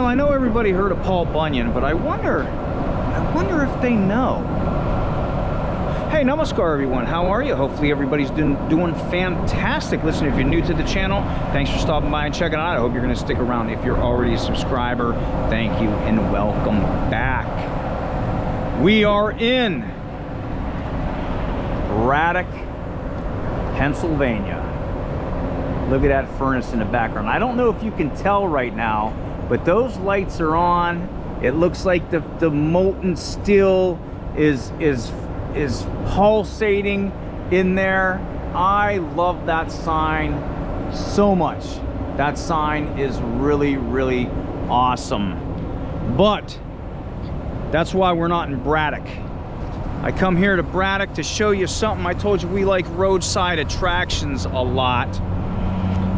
I know everybody heard of Paul Bunyan, but I wonder if they know. Hey, namaskar everyone, how are you? Hopefully everybody's doing fantastic. Listen, if you're new to the channel, thanks for stopping by and checking it out. I hope you're going to stick around. If you're already a subscriber, thank you and welcome back. We are in Braddock, Pennsylvania. Look at that furnace in the background. I don't know if you can tell right now, but those lights are on. It looks like the molten steel is pulsating in there. I love that sign so much. That sign is really, really awesome. But that's why we're not in Braddock. I come here to Braddock to show you something. I told you we like roadside attractions a lot,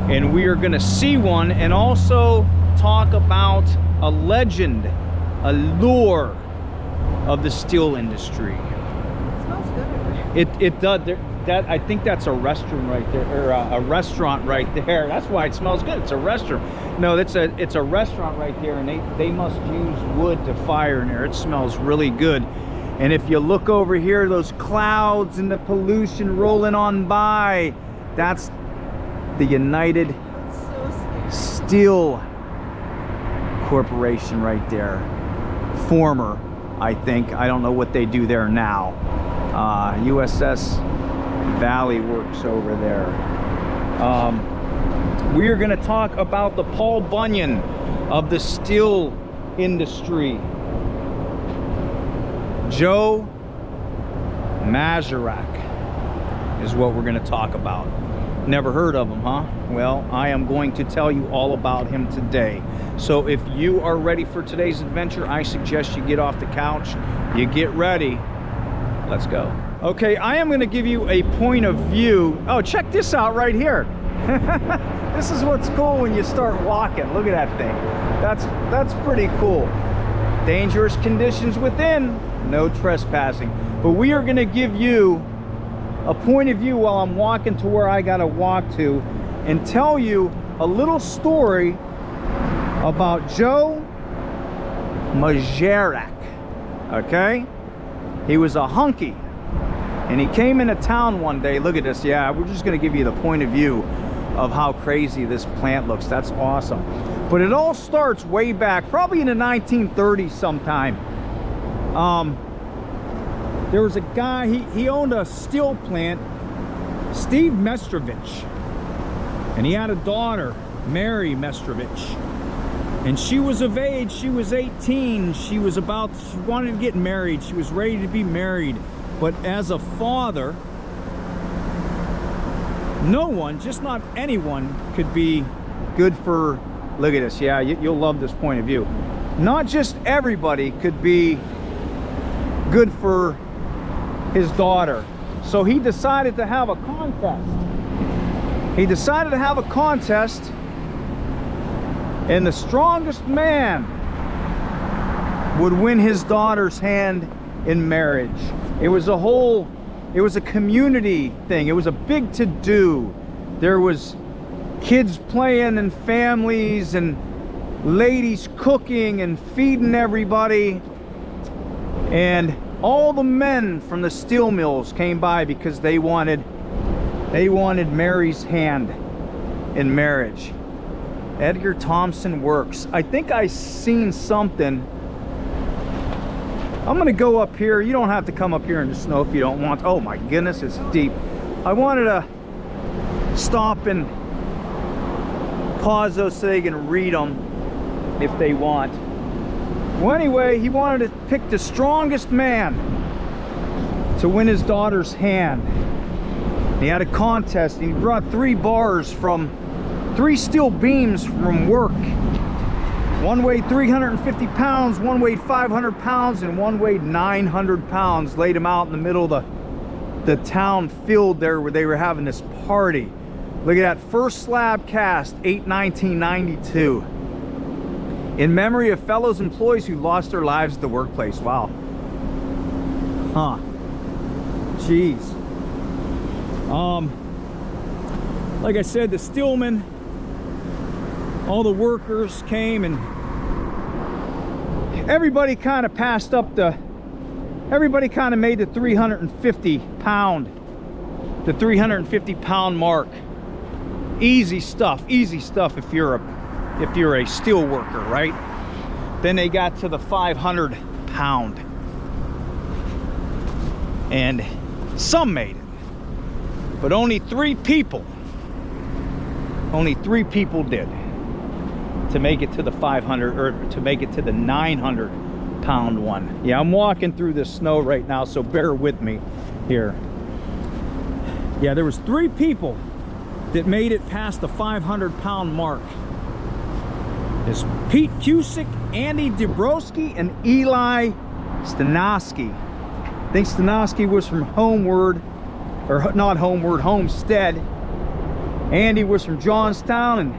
and we are gonna see one and also talk about a legend, a lore of the steel industry. It smells good. It does. That, I think that's a restroom right there, or a restaurant right there. That's why it smells good. It's a restroom. No, it's a restaurant right there, and they must use wood to fire in there. It smells really good. And if you look over here, those clouds and the pollution rolling on by, that's the United Steel Corporation right there. Former, I think. I don't know what they do there now. USS Valley Works over there. We are going to talk about the Paul Bunyan of the steel industry. Joe Magarac is what we're going to talk about. Never heard of him, huh? Well, I am going to tell you all about him today. So if you are ready for today's adventure, I suggest you get off the couch, you get ready. Let's go. Okay, I am going to give you a point of view. Oh, check this out right here. This is what's cool when you start walking. Look at that thing. That's pretty cool. Dangerous conditions within, no trespassing. But we are going to give you a point of view while I'm walking to where I got to walk to and tell you a little story about Joe Magarac. Okay? He was a hunkie, and he came into town one day. Look at this. Yeah, we're just going to give you the point of view of how crazy this plant looks. That's awesome. But it all starts way back, probably in the 1930s sometime. There was a guy, he owned a steel plant, Steve Mestrovich, and he had a daughter, Mary Mestrovich, and she was of age. She was 18. She wanted to get married. She was ready to be married. But as a father, no one, just not anyone, could be good for, look at this. Yeah, you'll love this point of view. Not just everybody could be good for his daughter. So he decided to have a contest. He decided to have a contest, and the strongest man would win his daughter's hand in marriage. It was a community thing. It was a big to-do. There was kids playing and families and ladies cooking and feeding everybody. And all the men from the steel mills came by because they wanted Mary's hand in marriage. Edgar Thompson Works. I think I seen something. I'm gonna go up here. You don't have to come up here in the snow if you don't want. Oh my goodness, it's deep. I wanted to stop and pause those so they can read them if they want. Well, anyway, he wanted to pick the strongest man to win his daughter's hand. He had a contest, and he brought 3 steel beams from work. One weighed 350 pounds, one weighed 500 pounds, and one weighed 900 pounds. Laid them out in the middle of the town field there where they were having this party. Look at that, first slab cast, 8/1992. In memory of fellows employees who lost their lives at the workplace. Wow. Huh. Jeez. Like I said, the steelmen, all the workers came and everybody kind of passed up the, everybody kind of made the 350 pound mark. Easy stuff if you're a steel worker, right? Then they got to the 500 pound, and some made it, but only three people did to make it to the 500, or to make it to the 900 pound one. Yeah, I'm walking through this snow right now, so bear with me here. Yeah, there was 3 people that made it past the 500 pound mark. It's Pete Cusick, Andy Dabrowski, and Eli Stanowski. I think Stanowski was from Homestead. Andy was from Johnstown, and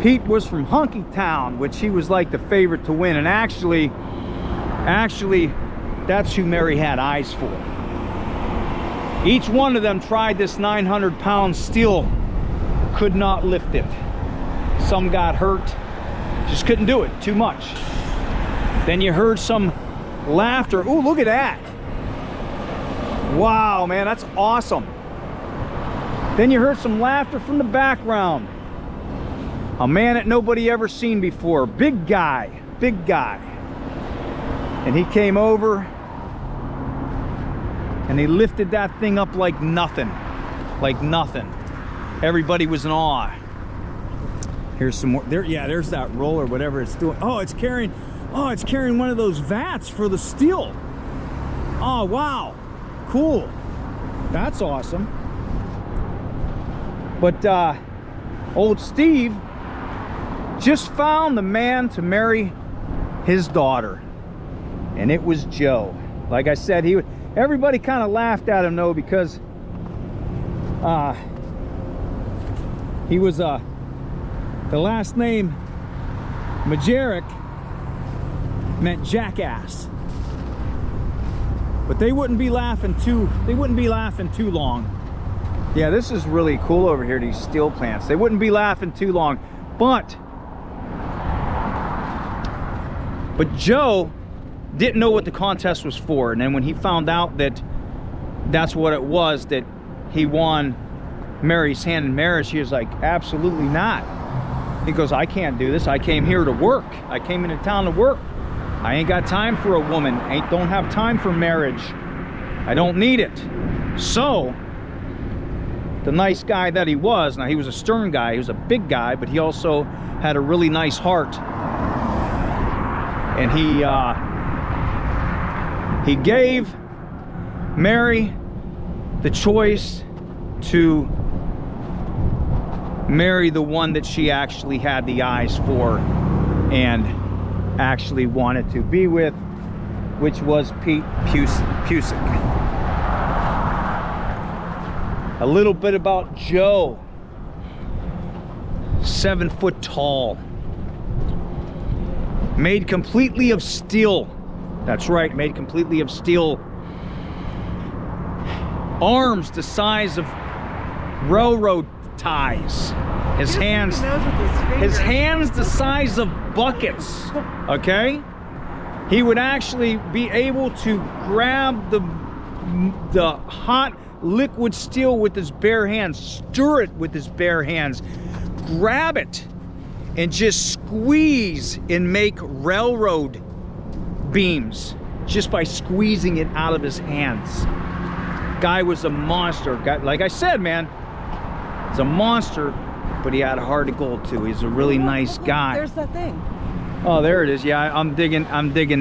Pete was from Hunkytown, which he was like the favorite to win. And actually, that's who Mary had eyes for. Each one of them tried this 900 pound steel, could not lift it. Some got hurt, just couldn't do it, too much. Then you heard some laughter. Ooh, look at that. Wow, man, that's awesome. Then you heard some laughter from the background. A man that nobody ever seen before. Big guy. And he came over and he lifted that thing up like nothing. Everybody was in awe. Here's some more. There, yeah, there's that roller, whatever it's doing. Oh, it's carrying one of those vats for the steel. Oh, wow. Cool. That's awesome. But old Steve just found the man to marry his daughter, and it was Joe. Like I said, everybody kind of laughed at him though, because he was the last name Magarac meant jackass. But they wouldn't be laughing too long. Yeah, this is really cool over here, these steel plants. They wouldn't be laughing too long. But Joe didn't know what the contest was for. And then when he found out that that's what it was, that he won Mary's hand in marriage, he was like, absolutely not. He goes, I can't do this. I came here to work. I came into town to work. I ain't got time for a woman. Don't have time for marriage. I don't need it. So, the nice guy that he was, now he was a stern guy, he was a big guy, but he also had a really nice heart. And he gave Mary the choice to marry the one that she actually had the eyes for and actually wanted to be with, which was Pete Cusick. A little bit about Joe. 7 foot tall. Made completely of steel. That's right, made completely of steel. Arms the size of railroad ties. His hands the size of buckets. Okay? He would actually be able to grab the hot liquid steel with his bare hands, stir it with his bare hands, grab it, and just squeeze and make railroad beams just by squeezing it out of his hands. Guy was a monster. Guy, like I said, man, he's a monster, but he had a heart of gold too. He's a really nice guy. There's that thing. Oh, there it is. Yeah, I'm digging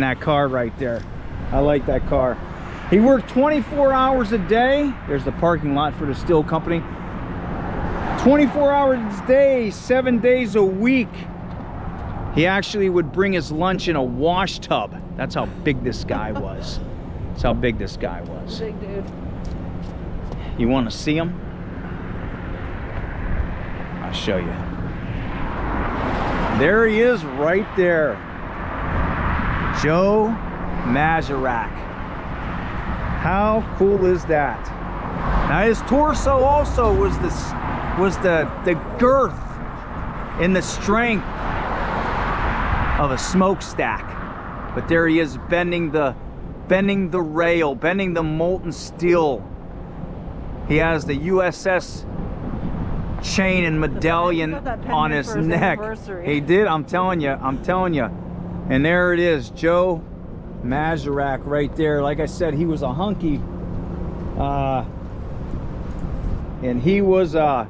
that car right there. I like that car. He worked 24 hours a day. There's the parking lot for the steel company. 24 hours a day, 7 days a week. He actually would bring his lunch in a wash tub. That's how big this guy was. That's how big this guy was. Big dude. You want to see him? I'll show you. There he is right there. Joe Magarac. How cool is that? Now his torso also was the girth and the strength of a smokestack. But there he is, bending the rail, bending the molten steel. He has the USS chain and medallion on his neck. He did, I'm telling you. And there it is, Joe Magarac right there. Like I said, he was a hunky, and he was a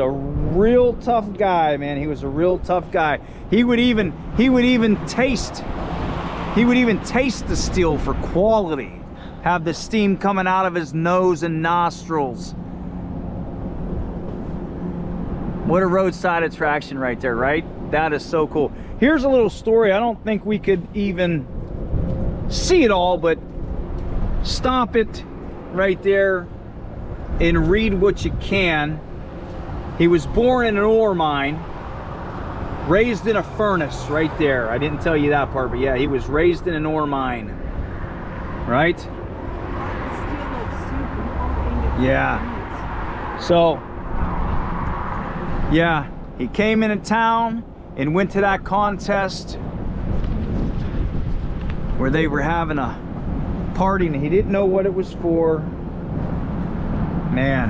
real tough guy, man. He was a real tough guy. He would even taste the steel for quality. Have the steam coming out of his nose and nostrils. What a roadside attraction right there, right? That is so cool. Here's a little story. I don't think we could even see it all, but stop it right there and read what you can. He was born in an ore mine, raised in a furnace right there. I didn't tell you that part, but yeah, he was raised in an ore mine, right? Yeah. So, yeah, he came into town and went to that contest where they were having a party and he didn't know what it was for. Man,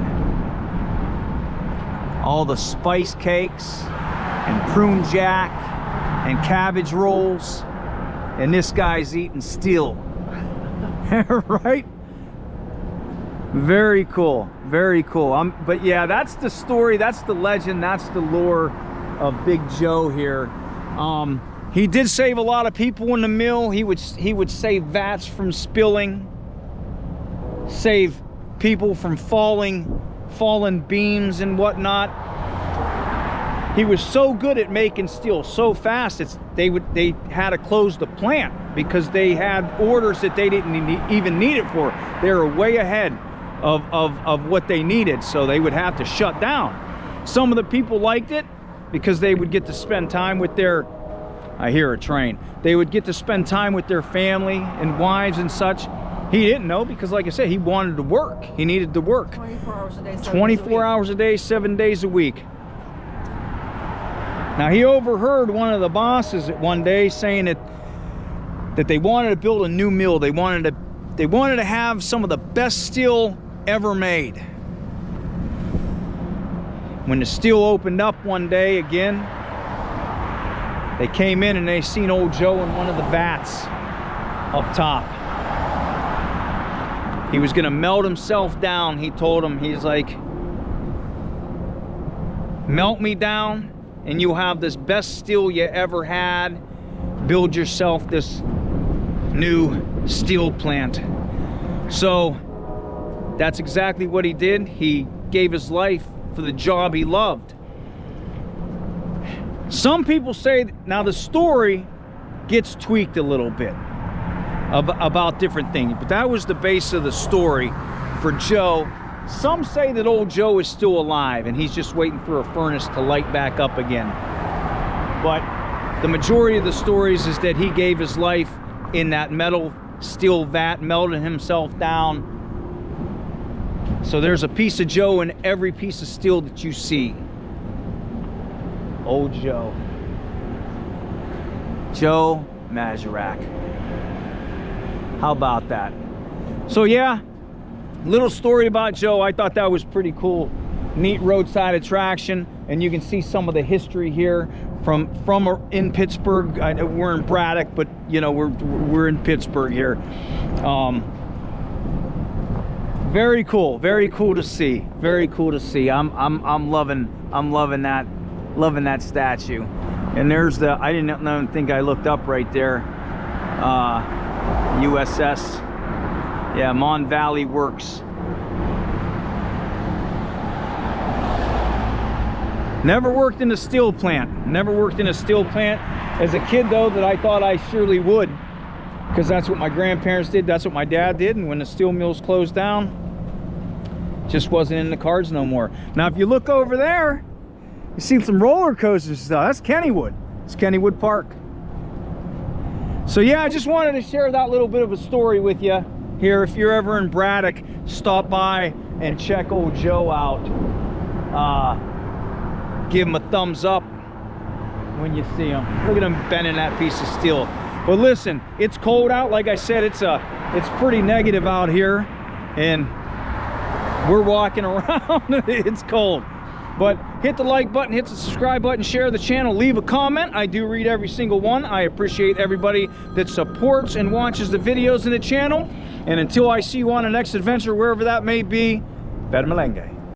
all the spice cakes and prune jack and cabbage rolls, and this guy's eating steel. Right? Very cool, very cool. But yeah, that's the story, that's the legend, that's the lore of Big Joe here. He did save a lot of people in the mill. He would save vats from spilling, save people from fallen beams and whatnot. He was so good at making steel so fast, they had to close the plant because they had orders that they didn't even need it for. They were way ahead of what they needed, so they would have to shut down. Some of the people liked it because they would get to spend time with their, I hear a train, they would get to spend time with their family and wives and such. He didn't know because, like I said, he wanted to work. He needed to work 24 hours a day, 24 hours a day, 7 days a week. Now, he overheard one of the bosses at one day saying that they wanted to build a new mill. They wanted to have some of the best steel ever made. When the steel opened up one day again, they came in and they seen old Joe in one of the vats up top. He was gonna melt himself down. He told him, he's like, melt me down and you'll have this best steel you ever had. Build yourself this new steel plant. So that's exactly what he did. He gave his life for the job he loved. Some people say, now the story gets tweaked a little bit about different things, but that was the base of the story for Joe. Some say that old Joe is still alive and he's just waiting for a furnace to light back up again. But the majority of the stories is that he gave his life in that metal steel vat, melted himself down. So there's a piece of Joe in every piece of steel that you see. Old Joe. Joe Magarac. How about that? So yeah, little story about Joe. I thought that was pretty cool. Neat roadside attraction, and you can see some of the history here from in Pittsburgh. We're in Braddock, but you know, we're in Pittsburgh here. Very cool to see. Very cool to see. I'm loving that statue. And there's the, I didn't even think I looked up right there. USS, yeah, Mon Valley Works. Never worked in a steel plant. Never worked in a steel plant. As a kid though, that I thought I surely would, because that's what my grandparents did, that's what my dad did, and when the steel mills closed down, just wasn't in the cards no more. Now if you look over there, you see some roller coasters and stuff. That's Kennywood. It's Kennywood Park. So yeah, I just wanted to share that little bit of a story with you here. If you're ever in Braddock, stop by and check old Joe out. Give him a thumbs up when you see him. Look at him bending that piece of steel. But listen, it's cold out. Like I said, it's pretty negative out here, and we're walking around. It's cold. But hit the like button, hit the subscribe button, share the channel, leave a comment. I do read every single one. I appreciate everybody that supports and watches the videos in the channel. And until I see you on the next adventure, wherever that may be, Vedmalenge.